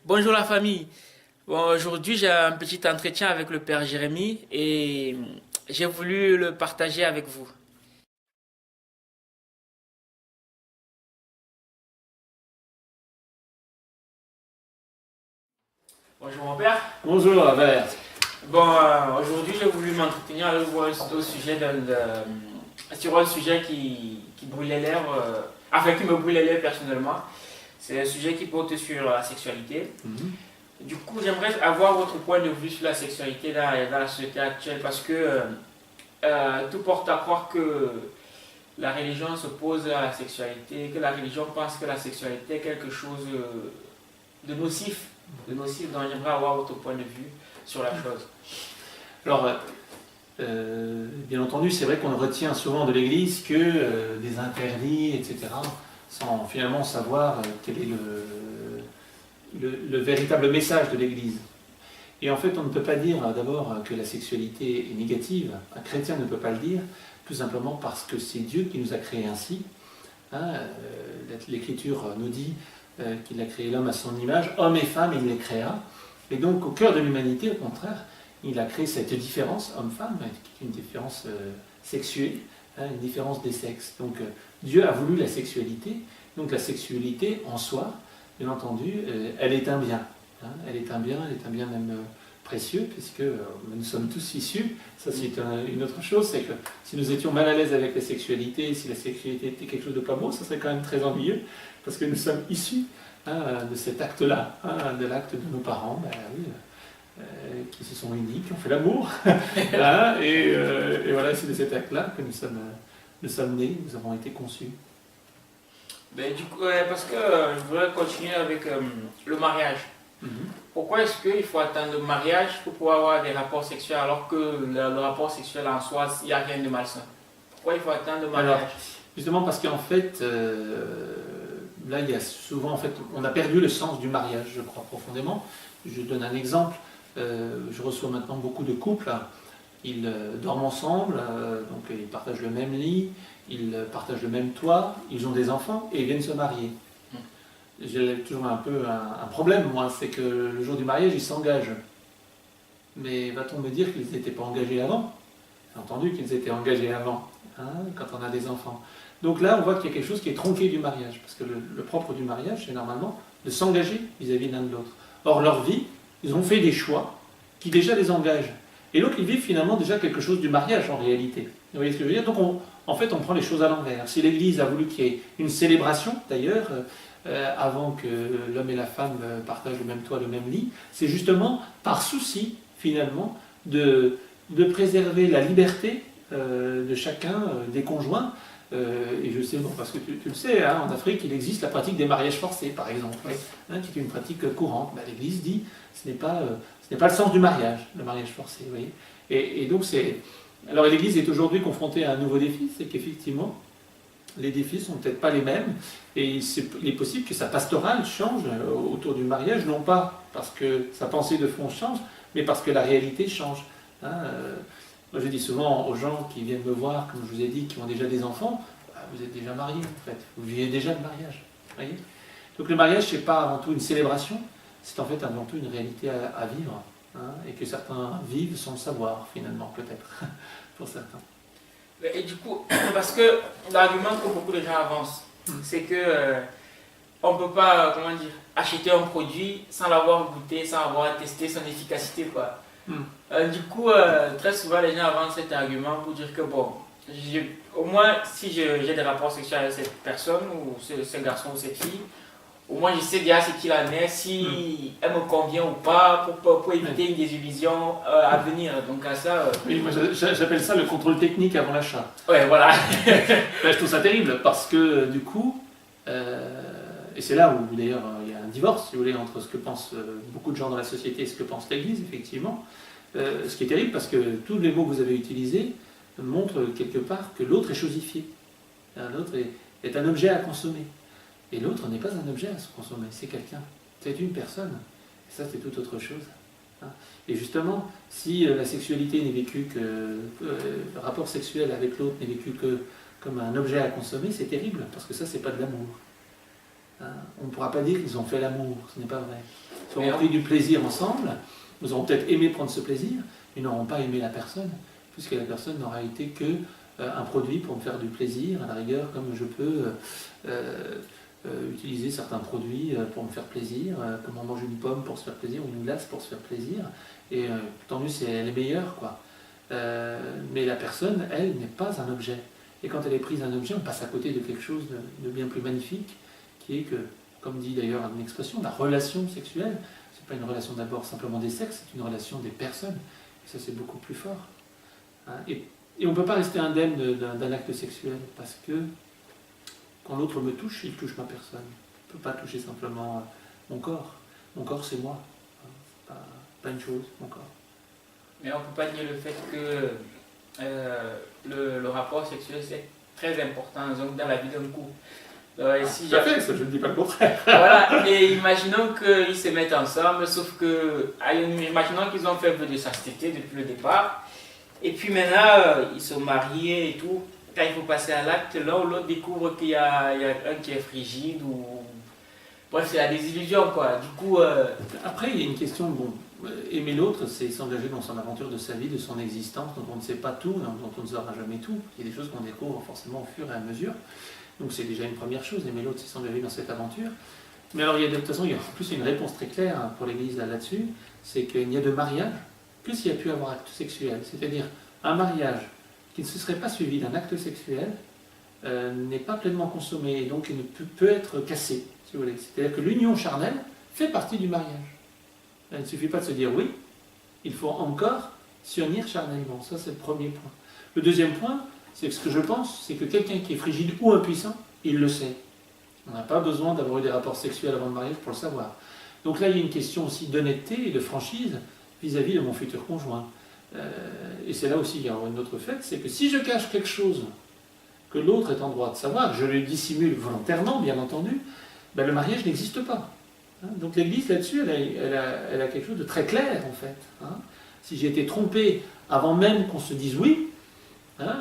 Bonjour la famille. Bon, aujourd'hui, j'ai un petit entretien avec le père Jérémie et j'ai voulu le partager avec vous. Bonjour mon père. Bonjour Albert. Bon, aujourd'hui, j'ai voulu m'entretenir avec vous au sujet sur un sujet qui brûle les lèvres, enfin qui me brûle les lèvres personnellement. C'est un sujet qui porte sur la sexualité. Du coup, j'aimerais avoir votre point de vue sur la sexualité dans la société actuelle parce que tout porte à croire que la religion s'oppose à la sexualité, que la religion pense que la sexualité est quelque chose de nocif, donc j'aimerais avoir votre point de vue sur la chose. Alors, bien entendu, c'est vrai qu'on retient souvent de l'Église que des interdits, etc., sans finalement savoir quel est le véritable message de l'Église. Et en fait, on ne peut pas dire d'abord que la sexualité est négative. Un chrétien ne peut pas le dire, tout simplement parce que c'est Dieu qui nous a créés ainsi. Hein, L'Écriture nous dit qu'il a créé l'homme à son image, homme et femme, il les créa. Et donc, au cœur de l'humanité, au contraire, il a créé cette différence homme-femme, qui est une différence sexuée, une différence des sexes. Donc, Dieu a voulu la sexualité. Donc, la sexualité en soi, bien entendu, elle est un bien. Elle est un bien même précieux, puisque nous sommes tous issus. Ça, c'est une autre chose, c'est que si nous étions mal à l'aise avec la sexualité, si la sexualité était quelque chose de pas beau, ça serait quand même très ennuyeux, parce que nous sommes issus de cet acte-là, de l'acte de nos parents, qui se sont unis, qui ont fait l'amour. Et voilà, c'est de cet acte-là que nous sommes nés, nous avons été conçus. Ben, du coup, parce que je voudrais continuer avec le mariage. Pourquoi est-ce qu'il faut attendre le mariage pour pouvoir avoir des rapports sexuels alors que le rapport sexuel en soi, il n'y a rien de malsain? Pourquoi il faut attendre le mariage? Alors, justement parce qu'en fait, là, il y a souvent, en fait, on a perdu le sens du mariage, je crois profondément. Je donne un exemple. Je reçois maintenant beaucoup de couples. Ils dorment ensemble, donc ils partagent le même lit, ils partagent le même toit, ils ont des enfants et ils viennent se marier. J'ai toujours un peu un problème, moi, c'est que le jour du mariage, ils s'engagent. Mais va-t-on me dire qu'ils n'étaient pas engagés avant? J'ai entendu qu'ils étaient engagés avant, quand on a des enfants. Donc là, on voit qu'il y a quelque chose qui est tronqué du mariage, parce que le propre du mariage, c'est normalement de s'engager vis-à-vis l'un de l'autre. Or, leur vie, ils ont fait des choix qui déjà les engagent. Et donc, ils vivent finalement déjà quelque chose du mariage en réalité. Vous voyez ce que je veux dire? Donc, en fait, on prend les choses à l'envers. Si l'Église a voulu qu'il y ait une célébration, d'ailleurs, avant que l'homme et la femme partagent le même toit, le même lit, c'est justement par souci, finalement, de préserver la liberté de chacun des conjoints. Et je sais, bon, parce que tu le sais, en Afrique, il existe la pratique des mariages forcés, par exemple, qui est une pratique courante. L'Église dit ce n'est pas le sens du mariage forcé. Vous voyez. Et donc, alors l'Église est aujourd'hui confrontée à un nouveau défi, c'est qu'effectivement, les défis ne sont peut-être pas les mêmes, et il est possible que sa pastorale change autour du mariage, non pas parce que sa pensée de fond change, mais parce que la réalité change. Moi je dis souvent aux gens qui viennent me voir, comme je vous ai dit, qui ont déjà des enfants, vous êtes déjà mariés en fait, vous vivez déjà le mariage. Voyez. Donc le mariage, c'est pas avant tout une célébration, c'est en fait avant tout une réalité à vivre, et que certains vivent sans le savoir finalement, peut-être, pour certains. Et du coup, parce que l'argument que beaucoup de gens avancent, c'est que on ne peut pas, comment dire, acheter un produit sans l'avoir goûté, sans avoir testé son efficacité, quoi. Du coup, très souvent, les gens avancent cet argument pour dire que, bon, au moins, si j'ai des rapports sexuels avec cette personne, ou ce garçon ou cette fille, au moins je sais déjà ce qu'il en est, si elle me convient ou pas, pour éviter une désillusion à venir. Donc à ça... Oui, moi j'appelle ça le contrôle technique avant l'achat. Ouais, voilà. Je trouve ça terrible, parce que du coup, et c'est là où d'ailleurs il y a un divorce, si vous voulez, entre ce que pensent beaucoup de gens dans la société et ce que pense l'Église, effectivement. Ce qui est terrible, parce que tous les mots que vous avez utilisés montrent quelque part que l'autre est chosifié. L'autre est un objet à consommer. Et l'autre n'est pas un objet à se consommer, c'est quelqu'un, c'est une personne. Et ça, c'est tout autre chose. Et justement, si la sexualité n'est vécue que, le rapport sexuel avec l'autre n'est vécu que comme un objet à consommer, c'est terrible, parce que ça, c'est pas de l'amour. On ne pourra pas dire qu'ils ont fait l'amour, ce n'est pas vrai. qui auront pris du plaisir ensemble, nous aurons peut-être aimé prendre ce plaisir, mais n'auront pas aimé la personne, puisque la personne n'aura été que un produit pour me faire du plaisir, à la rigueur, comme je peux utiliser certains produits pour me faire plaisir, comme on mange une pomme pour se faire plaisir, ou une glace pour se faire plaisir, et tant mieux si elle est meilleure, quoi. Mais la personne, elle, n'est pas un objet. Et quand elle est prise un objet, on passe à côté de quelque chose de bien plus magnifique, qui est que, comme dit d'ailleurs une expression, la relation sexuelle, c'est pas une relation d'abord simplement des sexes, c'est une relation des personnes. Et ça, c'est beaucoup plus fort. Hein. Et on ne peut pas rester indemne d'un acte sexuel, parce que quand l'autre me touche, il touche ma personne. Il ne peut pas toucher simplement mon corps. Mon corps, c'est moi. Hein. C'est pas une chose, mon corps. Mais on ne peut pas nier le fait que le rapport sexuel, c'est très important dans la vie d'un couple. Si tout à fait, ça, je ne dis pas le contraire. Voilà, et imaginons qu'ils se mettent ensemble, sauf que, imaginons qu'ils ont fait vœu de chasteté depuis le départ, et puis maintenant, ils sont mariés et tout. Quand il faut passer à l'acte, l'un ou l'autre découvre qu'il y a un qui est frigide, ou... Bref, c'est la désillusion, quoi. Du coup... Après, il y a une question, bon, aimer l'autre, c'est s'engager dans son aventure de sa vie, de son existence, dont on ne sait pas tout, dont on ne saura jamais tout. Il y a des choses qu'on découvre forcément au fur et à mesure. Donc c'est déjà une première chose, aimer l'autre, c'est s'engager dans cette aventure. Mais alors, de toute façon, il y a en plus une réponse très claire pour l'Église là-dessus, c'est qu'il n'y a de mariage que s'il y a pu avoir acte sexuel. C'est-à-dire, un mariage qui ne se serait pas suivi d'un acte sexuel n'est pas pleinement consommé, et donc il ne peut être cassé, si vous voulez. C'est-à-dire que l'union charnelle fait partie du mariage. Il ne suffit pas de se dire oui, il faut encore s'unir charnellement. Ça, c'est le premier point. Le deuxième point, c'est que ce que je pense, c'est que quelqu'un qui est frigide ou impuissant, il le sait. On n'a pas besoin d'avoir eu des rapports sexuels avant le mariage pour le savoir. Donc là, il y a une question aussi d'honnêteté et de franchise vis-à-vis de mon futur conjoint. Et c'est là aussi, il y a une autre fait, c'est que si je cache quelque chose que l'autre est en droit de savoir, je le dissimule volontairement, bien entendu, ben le mariage n'existe pas. Hein. Donc l'Église, là-dessus, elle a quelque chose de très clair, en fait. Hein. Si j'ai été trompé avant même qu'on se dise oui, hein,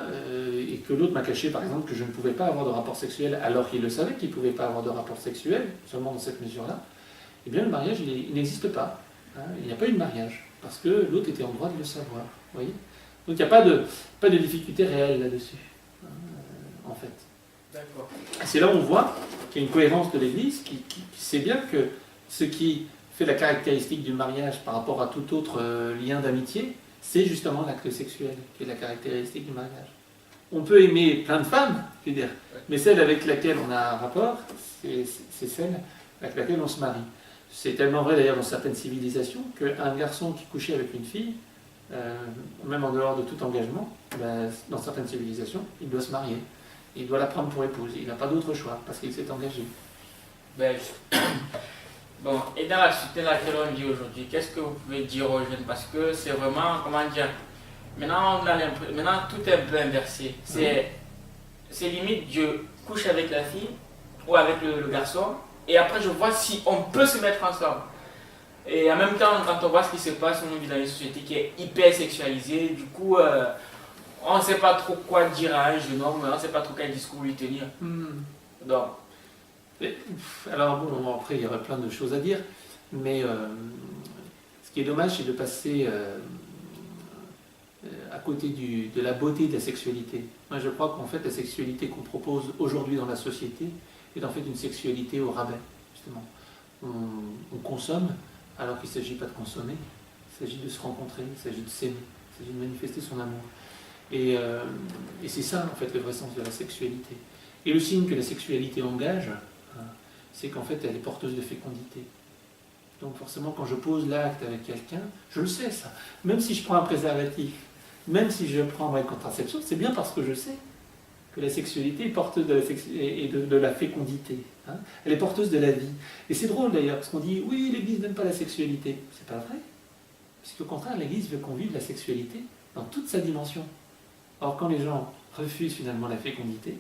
et que l'autre m'a caché, par exemple, que je ne pouvais pas avoir de rapport sexuel, alors qu'il le savait qu'il ne pouvait pas avoir de rapport sexuel, seulement dans cette mesure-là, eh bien le mariage, il n'existe pas. Hein. Il n'y a pas eu de mariage, parce que l'autre était en droit de le savoir. Vous voyez ? Donc il n'y a pas de difficulté réelle là-dessus, hein, en fait. D'accord. C'est là où on voit qu'il y a une cohérence de l'Église qui sait bien que ce qui fait la caractéristique du mariage par rapport à tout autre lien d'amitié, c'est justement l'acte sexuel qui est la caractéristique du mariage. On peut aimer plein de femmes, je veux dire, mais celle avec laquelle on a un rapport, c'est celle avec laquelle on se marie. C'est tellement vrai d'ailleurs dans certaines civilisations qu'un garçon qui couchait avec une fille, même en dehors de tout engagement, ben, dans certaines civilisations, il doit se marier. Il doit la prendre pour épouse. Il n'a pas d'autre choix parce qu'il s'est engagé. Ben, bon, et dans la société dans laquelle on vit aujourd'hui, qu'est-ce que vous pouvez dire aux jeunes? Parce que c'est vraiment, comment dire, maintenant tout est un peu inversé. C'est limite, je couche avec la fille ou avec le garçon, et après je vois si on peut se mettre ensemble. Et en même temps, quand on voit ce qui se passe, on vit dans une société qui est hyper sexualisée, du coup, on ne sait pas trop quoi dire à un jeune homme, on ne sait pas trop quel discours lui tenir. Donc, alors bon, après il y aurait plein de choses à dire, mais ce qui est dommage, c'est de passer à côté de la beauté de la sexualité. Moi je crois qu'en fait la sexualité qu'on propose aujourd'hui dans la société est en fait une sexualité au rabais, justement. On consomme alors qu'il ne s'agit pas de consommer, il s'agit de se rencontrer, il s'agit de s'aimer, il s'agit de manifester son amour. Et c'est ça en fait le vrai sens de la sexualité. Et le signe que la sexualité engage, c'est qu'en fait elle est porteuse de fécondité. Donc forcément quand je pose l'acte avec quelqu'un, je le sais ça. Même si je prends un préservatif, même si je prends une contraception, c'est bien parce que je sais que la sexualité est porteuse de la fécondité. Hein. Elle est porteuse de la vie. Et c'est drôle d'ailleurs, parce qu'on dit « oui, l'Église n'aime pas la sexualité ». C'est pas vrai. Parce qu'au contraire, l'Église veut qu'on vive la sexualité dans toute sa dimension. Or, quand les gens refusent finalement la fécondité,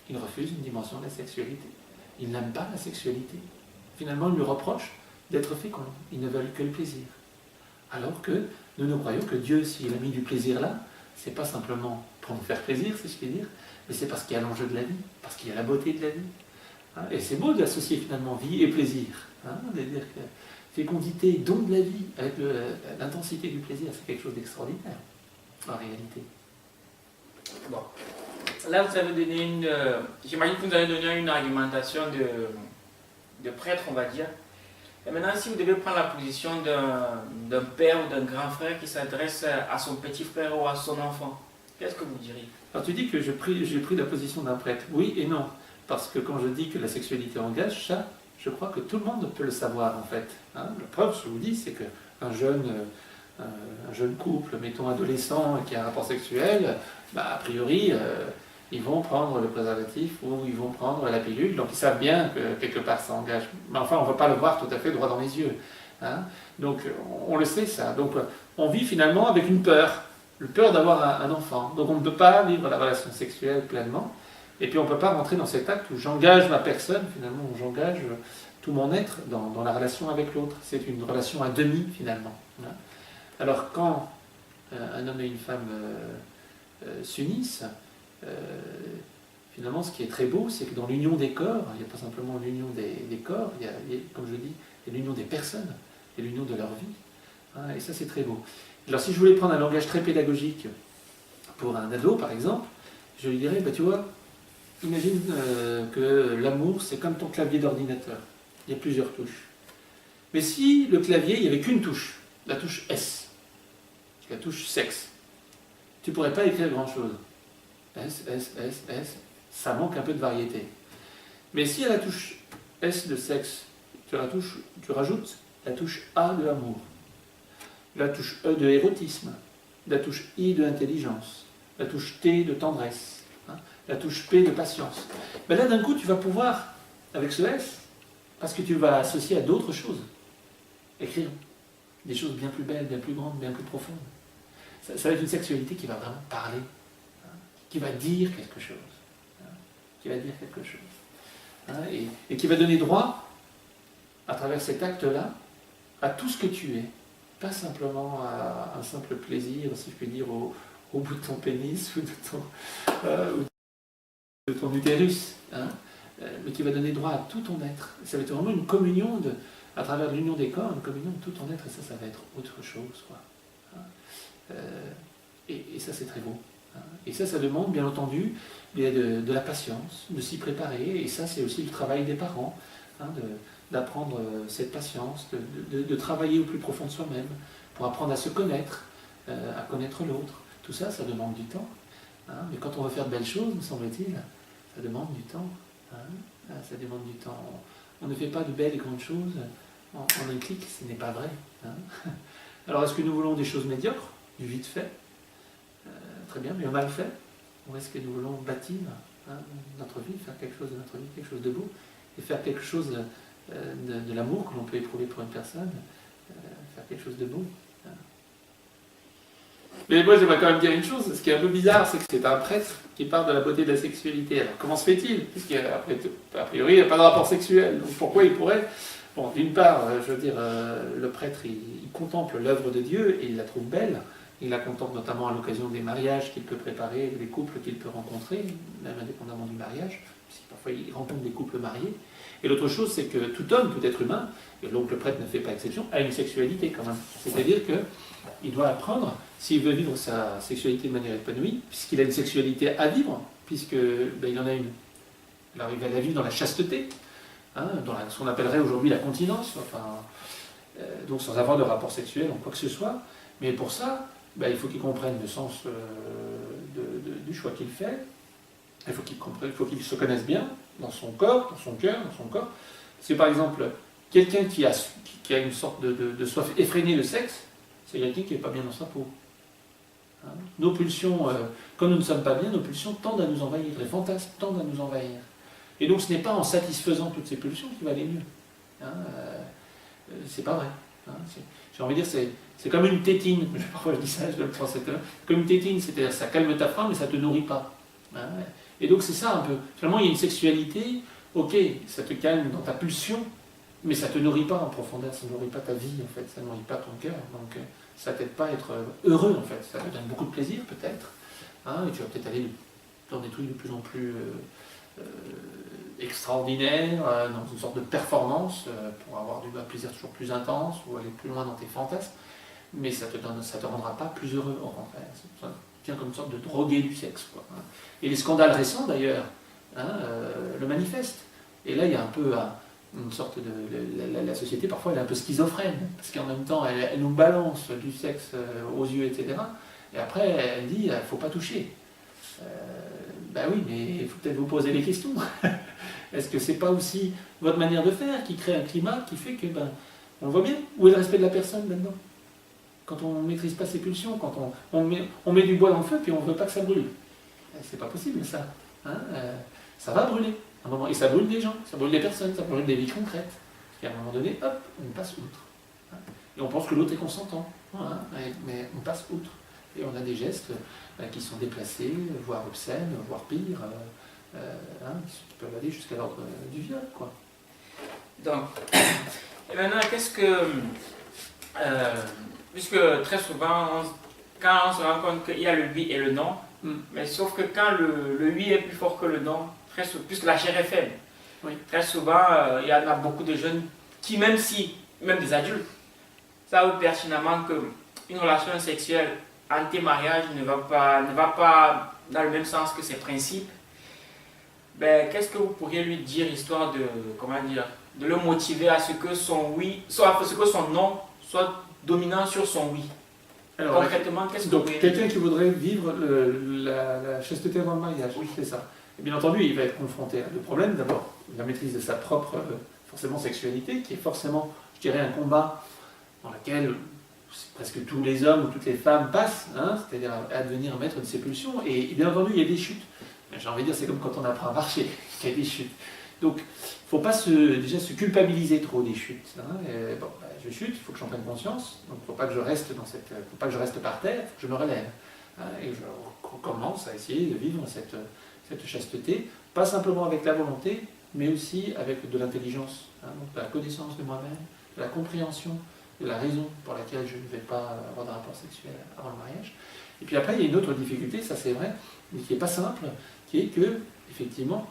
ils refusent une dimension de la sexualité. Ils n'aiment pas la sexualité. Finalement, ils lui reprochent d'être féconds. Ils ne veulent que le plaisir. Alors que nous croyons que Dieu, s'il a mis du plaisir là, c'est pas simplement pour nous faire plaisir, si je puis dire, mais c'est parce qu'il y a l'enjeu de la vie, parce qu'il y a la beauté de la vie. Hein, et c'est beau d'associer finalement vie et plaisir. Hein, de dire que fécondité, don de la vie, avec l'intensité du plaisir, c'est quelque chose d'extraordinaire, en réalité. Bon. Là, vous avez donné j'imagine que vous avez donné une argumentation de prêtre, on va dire. Et maintenant, si vous devez prendre la position d'un père ou d'un grand frère qui s'adresse à son petit frère ou à son enfant, qu'est-ce que vous diriez? Alors tu dis que j'ai pris la position d'un prêtre. Oui et non. Parce que quand je dis que la sexualité engage, ça, je crois que tout le monde peut le savoir en fait. Hein, la preuve, je vous dis, c'est qu'un jeune couple, mettons adolescent, qui a un rapport sexuel, a priori, ils vont prendre le préservatif ou ils vont prendre la pilule, donc ils savent bien que quelque part ça engage. Mais enfin, on ne va pas le voir tout à fait droit dans les yeux. Hein. Donc on le sait ça. Donc on vit finalement avec une peur, le peur d'avoir un enfant. Donc on ne peut pas vivre la relation sexuelle pleinement. Et puis on ne peut pas rentrer dans cet acte où j'engage ma personne, finalement, où j'engage tout mon être dans la relation avec l'autre. C'est une relation à demi, finalement. Hein. Alors quand un homme et une femme s'unissent, finalement ce qui est très beau, c'est que dans l'union des corps, il n'y a pas simplement l'union des corps, il y a, comme je dis, il y a l'union des personnes, et l'union de leur vie. Hein, et ça c'est très beau. Alors si je voulais prendre un langage très pédagogique pour un ado, par exemple, je lui dirais, tu vois, imagine que l'amour, c'est comme ton clavier d'ordinateur. Il y a plusieurs touches. Mais si le clavier, il n'y avait qu'une touche, la touche S, la touche sexe, tu ne pourrais pas écrire grand-chose. S, S, S, S, ça manque un peu de variété. Mais si à la touche S de sexe, tu rajoutes la touche A de amour, la touche E de érotisme, la touche I de intelligence, la touche T de tendresse, la touche P de patience. Ben là, d'un coup, tu vas pouvoir, avec ce S, parce que tu vas associer à d'autres choses, écrire des choses bien plus belles, bien plus grandes, bien plus profondes. Ça va être une sexualité qui va vraiment parler, qui va dire quelque chose, et qui va donner droit, à travers cet acte-là, à tout ce que tu es, pas simplement à un simple plaisir, si je puis dire, au bout de ton pénis ou de ton utérus, mais qui va donner droit à tout ton être. Ça va être vraiment une communion, à travers l'union des corps, une communion de tout ton être, et ça va être autre chose, quoi. Et ça, c'est très beau. Et ça demande, bien entendu, de la patience, de s'y préparer, et ça, c'est aussi le travail des parents, d'apprendre cette patience, de travailler au plus profond de soi-même, pour apprendre à se connaître, à connaître l'autre. Tout ça, ça demande du temps. Mais quand on veut faire de belles choses, me semble-t-il, ça demande du temps. Ça demande du temps. On ne fait pas de belles et grandes choses en un clic, ce n'est pas vrai. Alors, est-ce que nous voulons des choses médiocres, du vite fait? Très bien, mais mal fait? Ou est-ce que nous voulons bâtir notre vie, faire quelque chose de notre vie, quelque chose de beau, et faire quelque chose de l'amour que l'on peut éprouver pour une personne, faire quelque chose de beau? Mais moi, j'aimerais quand même dire une chose. Ce qui est un peu bizarre, c'est que c'est un prêtre qui parle de la beauté de la sexualité. Alors, comment se fait-il? Puisqu'à priori, il n'y a pas de rapport sexuel. Donc, pourquoi il pourrait? Bon, d'une part, je veux dire, le prêtre, il contemple l'œuvre de Dieu et il la trouve belle. Il la contemple notamment à l'occasion des mariages qu'il peut préparer, des couples qu'il peut rencontrer, même indépendamment du mariage, puisque parfois il rencontre des couples mariés. Et l'autre chose, c'est que tout homme, tout être humain, et donc le prêtre ne fait pas exception, a une sexualité quand même. C'est-à-dire qu'il doit apprendre, s'il veut vivre sa sexualité de manière épanouie, puisqu'il a une sexualité à vivre, puisque il en a une. Alors il va la vivre dans la chasteté, dans ce qu'on appellerait aujourd'hui la continence, donc sans avoir de rapport sexuel en quoi que ce soit. Mais pour ça, il faut qu'il comprenne le sens du choix qu'il fait. Il faut qu'il se connaisse bien dans son corps, dans son cœur, dans son corps. C'est par exemple quelqu'un qui a une sorte de soif effrénée de sexe, c'est quelqu'un qui n'est pas bien dans sa peau. Nos pulsions, quand nous ne sommes pas bien, nos pulsions tendent à nous envahir, les fantasmes tendent à nous envahir. Et donc ce n'est pas en satisfaisant toutes ces pulsions qu'il va aller mieux. C'est pas vrai. J'ai envie de dire, c'est comme une tétine. Parfois je dis ça, je le prends cette comme une tétine, c'est-à-dire ça calme ta faim, mais ça ne te nourrit pas. Et donc c'est ça un peu. Finalement, il y a une sexualité, ok, ça te calme dans ta pulsion, mais ça ne te nourrit pas en profondeur, ça ne nourrit pas ta vie, en fait, ça ne nourrit pas ton cœur. Donc ça ne t'aide pas à être heureux, en fait. Ça te donne beaucoup de plaisir, peut-être. Et tu vas peut-être aller dans des trucs de plus en plus extraordinaire, dans une sorte de performance, pour avoir un plaisir toujours plus intense ou aller plus loin dans tes fantasmes, mais ça te rendra pas plus heureux, au contraire. Ça tient comme une sorte de drogué du sexe, quoi, hein. Et les scandales récents, d'ailleurs, hein, le manifestent. Et là, il y a un peu une sorte de... La société, parfois, elle est un peu schizophrène, parce qu'en même temps, elle nous balance du sexe aux yeux, etc. Et après, elle dit, il ne faut pas toucher. Ben oui, mais il faut peut-être vous poser les questions. Est-ce que c'est pas aussi votre manière de faire qui crée un climat qui fait que, on le voit bien, où est le respect de la personne là-dedans? Quand on ne maîtrise pas ses pulsions, quand on met du bois dans le feu, puis on ne veut pas que ça brûle. C'est pas possible, ça. Hein, ça va brûler, à un moment. Et ça brûle des gens, ça brûle des personnes, ça brûle des vies concrètes. Et à un moment donné, hop, on passe outre. Hein. Et on pense que l'autre est consentant. Hein, mais on passe outre. Et on a des gestes qui sont déplacés, voire obscènes, voire pire, qui peuvent aller jusqu'à l'ordre du viol, quoi. Donc, et maintenant, qu'est-ce que... puisque très souvent, quand on se rend compte qu'il y a le oui et le non, mais sauf que quand le oui est plus fort que le non, puisque la chair est faible, oui. Très souvent, il y en a beaucoup de jeunes qui, même des adultes, savent pertinemment qu'une relation sexuelle anti-mariage ne va pas dans le même sens que ses principes. Ben, qu'est-ce que vous pourriez lui dire, histoire de le motiver à ce que son oui, soit à ce que son non soit dominant sur son oui? Alors, concrètement, qu'est-ce que vous pourriez quelqu'un qui voudrait vivre la chasteté avant le mariage, oui, c'est ça. Et bien entendu, il va être confronté à deux problèmes. D'abord, la maîtrise de sa propre forcément sexualité, qui est forcément, je dirais, un combat dans lequel presque tous les hommes ou toutes les femmes passent, hein, c'est-à-dire à devenir maître de ses pulsions. Et bien entendu, il y a des chutes. J'ai envie de dire, c'est comme quand on apprend à marcher, il y a des chutes. Donc, il ne faut pas déjà se culpabiliser trop des chutes. Hein. Je chute, il faut que j'en prenne conscience. Donc, il ne faut pas que je reste par terre, il faut que je me relève. Hein, et je recommence à essayer de vivre cette chasteté, pas simplement avec la volonté, mais aussi avec de l'intelligence, hein, donc de la connaissance de moi-même, de la compréhension de la raison pour laquelle je ne vais pas avoir de rapport sexuel avant le mariage. Et puis après, il y a une autre difficulté, ça c'est vrai, mais qui n'est pas simple, qui est que, effectivement,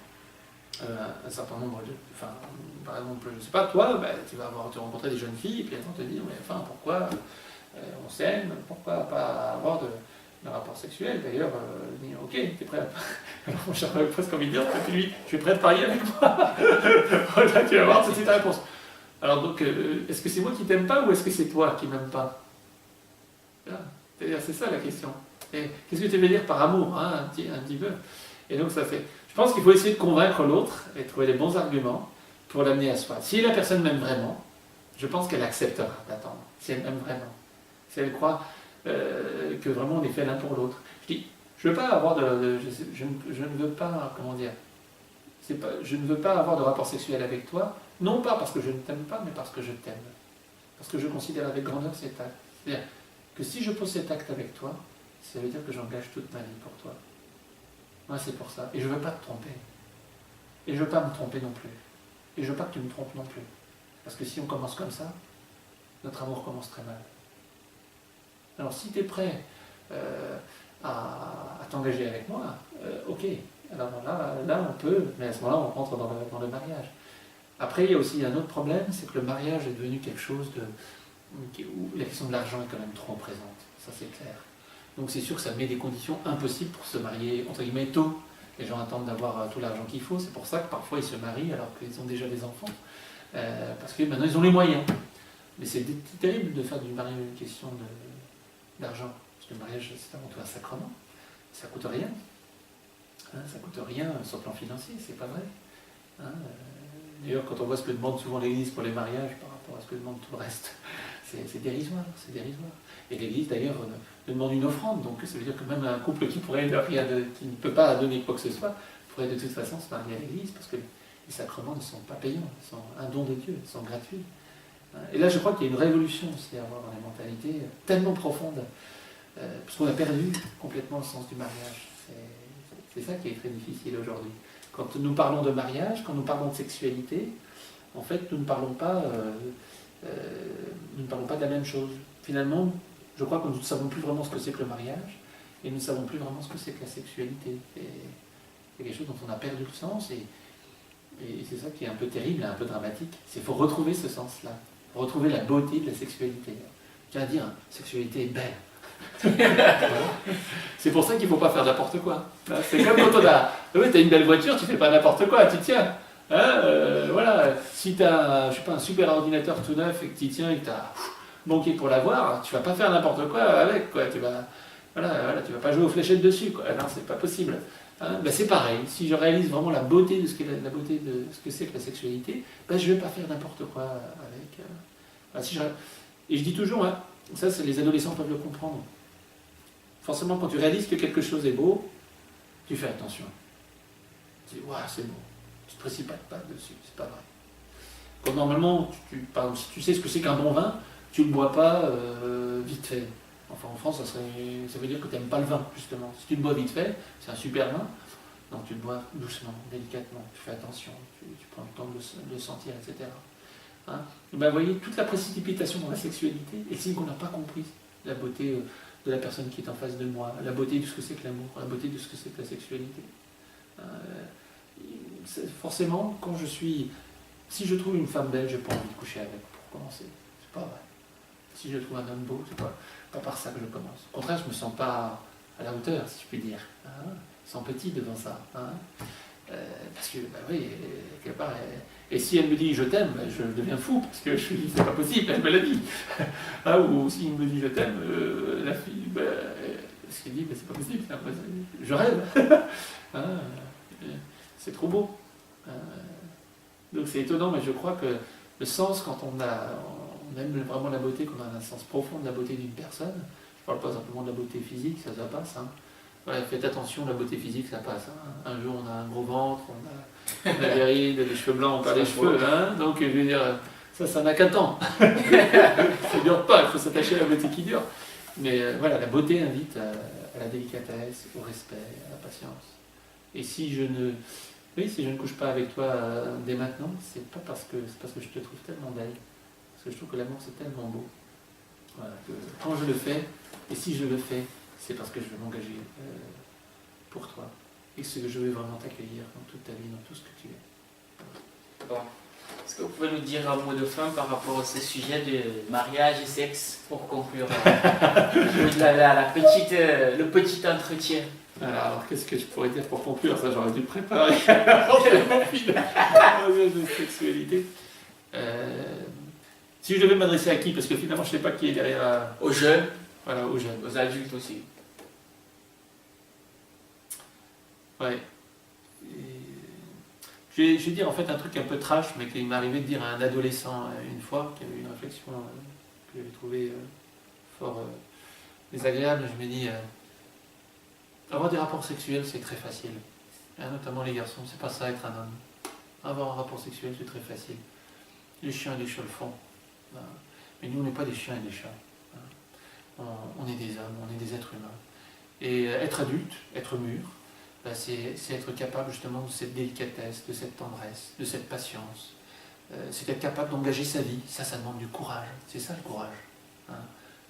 un certain nombre de... Enfin, par exemple, je ne sais pas, toi, tu vas rencontrer des jeunes filles, et puis elles vont te dire, mais enfin, pourquoi on s'aime, pourquoi pas avoir de rapport sexuel? D'ailleurs, ok, t'es prêt à... Alors, j'aurais presque envie de dire, et puis lui, je suis prêt à parier avec moi. Voilà, tu vas voir, c'est ta réponse. Alors donc, est-ce que c'est moi qui t'aime pas, ou est-ce que c'est toi qui m'aimes pas? C'est ça la question. Et qu'est-ce que tu veux dire par amour, hein, un petit peu. Et donc ça fait... Je pense qu'il faut essayer de convaincre l'autre et trouver les bons arguments pour l'amener à soi. Si la personne m'aime vraiment, je pense qu'elle acceptera d'attendre. Si elle m'aime vraiment. Si elle croit que vraiment on est fait l'un pour l'autre. Je dis, je veux pas avoir je ne veux pas, comment dire, je ne veux pas avoir de rapport sexuel avec toi, non pas parce que je ne t'aime pas, mais parce que je t'aime. Parce que je considère avec grandeur cet acte. C'est-à-dire que si je pose cet acte avec toi, ça veut dire que j'engage toute ma vie pour toi. Moi, c'est pour ça. Et je ne veux pas te tromper. Et je ne veux pas me tromper non plus. Et je ne veux pas que tu me trompes non plus. Parce que si on commence comme ça, notre amour commence très mal. Alors, si tu es prêt à t'engager avec moi, ok. Alors là, on peut, mais à ce moment-là, on rentre dans le mariage. Après, il y a aussi un autre problème, c'est que le mariage est devenu quelque chose où la question de l'argent est quand même trop présente. Ça, c'est clair. Donc c'est sûr que ça met des conditions impossibles pour se marier, entre guillemets, tôt. Les gens attendent d'avoir tout l'argent qu'il faut. C'est pour ça que parfois ils se marient alors qu'ils ont déjà des enfants. Parce que maintenant ils ont les moyens. Mais c'est terrible de faire du mariage une question d'argent. Parce que le mariage, c'est avant tout un sacrement. Ça coûte rien. Hein, ça coûte rien sur le plan financier, c'est pas vrai. Hein, d'ailleurs, quand on voit ce que demande souvent l'Église pour les mariages par rapport à ce que demande tout le reste, c'est dérisoire, c'est dérisoire. Et l'Église, d'ailleurs, demande une offrande, donc ça veut dire que même un couple qui ne peut pas donner quoi que ce soit, pourrait de toute façon se marier à l'Église, parce que les sacrements ne sont pas payants, ils sont un don de Dieu, ils sont gratuits. Et là, je crois qu'il y a une révolution aussi à avoir dans les mentalités tellement profonde, parce qu'on a perdu complètement le sens du mariage. C'est ça qui est très difficile aujourd'hui. Quand nous parlons de mariage, quand nous parlons de sexualité, en fait, nous ne parlons pas de la même chose. Finalement, je crois que nous ne savons plus vraiment ce que c'est que le mariage, et nous ne savons plus vraiment ce que c'est que la sexualité. C'est quelque chose dont on a perdu le sens, et Et c'est ça qui est un peu terrible et un peu dramatique. C'est qu'il faut retrouver ce sens-là, retrouver la beauté de la sexualité. Tu vas dire, sexualité est belle. C'est pour ça qu'il ne faut pas faire n'importe quoi. C'est comme quand t'as une belle voiture, tu fais pas n'importe quoi, tu tiens. Voilà. Si tu as un super ordinateur tout neuf et que tu y tiens et que tu as manqué pour l'avoir, tu vas pas faire n'importe quoi avec. Quoi. Tu vas pas jouer aux fléchettes dessus. Quoi. Non, c'est pas possible. C'est pareil. Si je réalise vraiment la beauté de ce que c'est que la sexualité, je vais pas faire n'importe quoi avec. Et je dis toujours, ça, les adolescents peuvent le comprendre. Forcément, quand tu réalises que quelque chose est beau, tu fais attention. Tu dis, c'est beau. Tu ne te précipites pas dessus, c'est pas vrai. Quand normalement, par exemple, si tu sais ce que c'est qu'un bon vin, tu ne le bois pas vite fait. Enfin, en France, ça veut dire que tu n'aimes pas le vin, justement. Si tu le bois vite fait, c'est un super vin, donc tu le bois doucement, délicatement, tu fais attention, tu prends le temps de le sentir, etc. Vous voyez, toute la précipitation dans la sexualité, et c'est qu'on n'a pas compris la beauté de la personne qui est en face de moi, la beauté de ce que c'est que l'amour, la beauté de ce que c'est que la sexualité. Forcément, si je trouve une femme belle, je n'ai pas envie de coucher avec, pour commencer. C'est pas vrai. Si je trouve un homme beau, c'est pas par ça que je commence. Au contraire, je ne me sens pas à la hauteur, si je puis dire. Je me sens petit devant ça. Parce que, oui, quelque part, et si elle me dit je t'aime, je deviens fou, parce que c'est pas possible, elle me l'a dit. Ou s'il me dit je t'aime, la fille, ce qu'elle dit, c'est pas possible, je rêve. C'est trop beau. Donc c'est étonnant, mais je crois que le sens, quand on aime vraiment la beauté, qu'on a un sens profond de la beauté d'une personne, je parle pas simplement de la beauté physique, ça passe. Voilà, faites attention, la beauté physique, ça passe. Un jour, on a un gros ventre, on a des rides, des cheveux blancs, pas des cheveux. Donc, je veux dire, ça n'a qu'un temps. Ça ne dure pas, il faut s'attacher à la beauté qui dure. Mais voilà, la beauté invite à la délicatesse, au respect, à la patience. Et si je ne couche pas avec toi dès maintenant, c'est parce que je te trouve tellement belle. Parce que je trouve que l'amour, c'est tellement beau. Voilà, que quand je le fais, et si je le fais, c'est parce que je veux m'engager pour toi. Et que je veux vraiment t'accueillir dans toute ta vie, dans tout ce que tu es. Bon. Est-ce que vous pouvez nous dire un mot de fin par rapport à ce sujet de mariage et sexe pour conclure le petit entretien? Alors, qu'est-ce que je pourrais dire pour conclure? Ça, j'aurais dû le préparer. De sexualité. Si je devais m'adresser à qui? Parce que finalement, je ne sais pas qui est derrière. Aux jeunes. Voilà, aux jeunes. Aux adultes aussi. Ouais. Je vais dire en fait un truc un peu trash, mais qui m'est arrivé de dire à un adolescent une fois, qui avait eu une réflexion que j'avais trouvée fort désagréable. Je me dis, avoir des rapports sexuels, c'est très facile. Notamment les garçons, c'est pas ça être un homme. Avoir un rapport sexuel, c'est très facile. Les chiens et les chats le font. Mais nous, on n'est pas des chiens et des chats. On est des hommes, on est des êtres humains. Et être adulte, être mûr, c'est être capable justement de cette délicatesse, de cette tendresse, de cette patience. C'est être capable d'engager sa vie. Ça demande du courage. C'est ça le courage.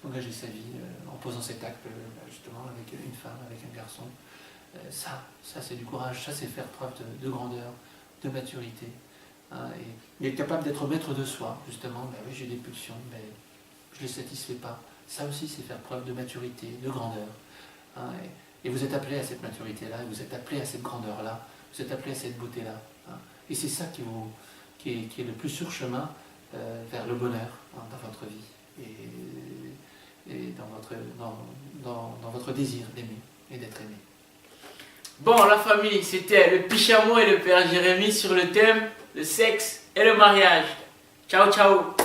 D'engager sa vie en posant cet acte justement avec une femme, avec un garçon. Ça c'est du courage. Ça, c'est faire preuve de grandeur, de maturité. Et être capable d'être maître de soi, justement. Oui, j'ai des pulsions, mais je ne les satisfais pas. Ça aussi, c'est faire preuve de maturité, de grandeur. Et vous êtes appelé à cette maturité-là, vous êtes appelé à cette grandeur-là, vous êtes appelé à cette beauté-là. Et c'est ça qui est le plus sûr chemin vers le bonheur dans votre vie et dans votre désir d'aimer et d'être aimé. Bon, la famille, c'était le Pichamo et le Père Jérémy sur le thème le sexe et le mariage. Ciao, ciao.